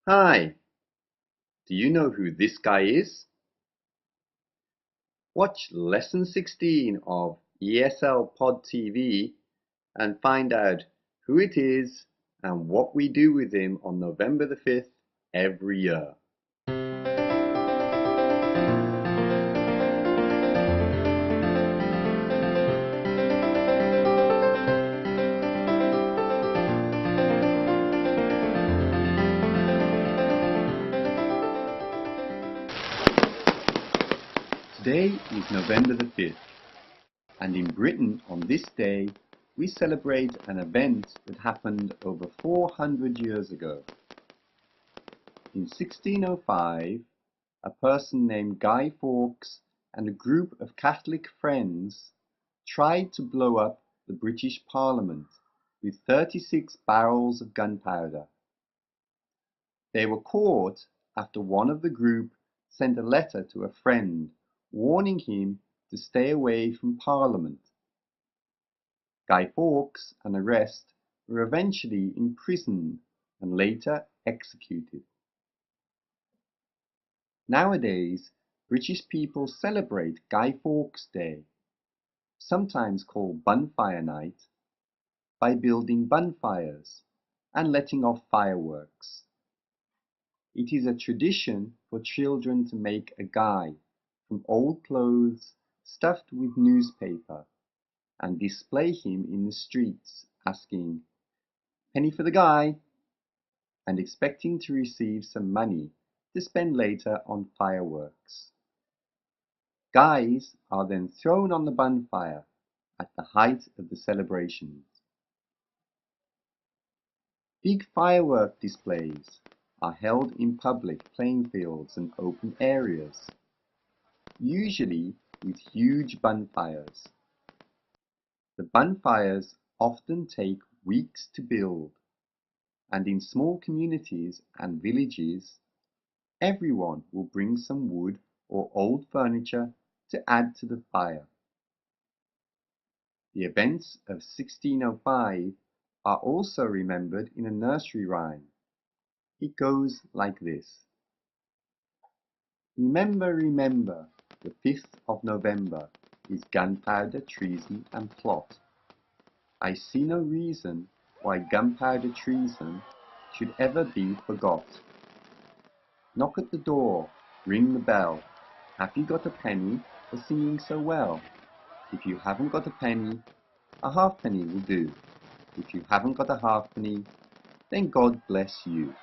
Hi, do you know who this guy is? Watch lesson 16 of ESL Pod TV and find out who it is and what we do with him on November the 5th every year. Today is November the 5th, and in Britain on this day we celebrate an event that happened over 400 years ago. In 1605, a person named Guy Fawkes and a group of Catholic friends tried to blow up the British Parliament with 36 barrels of gunpowder. They were caught after one of the group sent a letter to a friend warning him to stay away from Parliament. Guy Fawkes and the rest were eventually imprisoned and later executed. Nowadays, British people celebrate Guy Fawkes Day, sometimes called Bonfire Night, by building bonfires and letting off fireworks. It is a tradition for children to make a guy from old clothes stuffed with newspaper and display him in the streets asking, "Penny for the guy," and expecting to receive some money to spend later on fireworks. Guys are then thrown on the bonfire at the height of the celebrations. Big firework displays are held in public playing fields and open areas, usually with huge bonfires. The bonfires often take weeks to build, and in small communities and villages, everyone will bring some wood or old furniture to add to the fire. The events of 1605 are also remembered in a nursery rhyme. It goes like this. Remember, remember, the 5th of November is gunpowder, treason and plot. I see no reason why gunpowder treason should ever be forgot. Knock at the door, ring the bell. Have you got a penny for singing so well? If you haven't got a penny, a halfpenny will do. If you haven't got a halfpenny, then God bless you.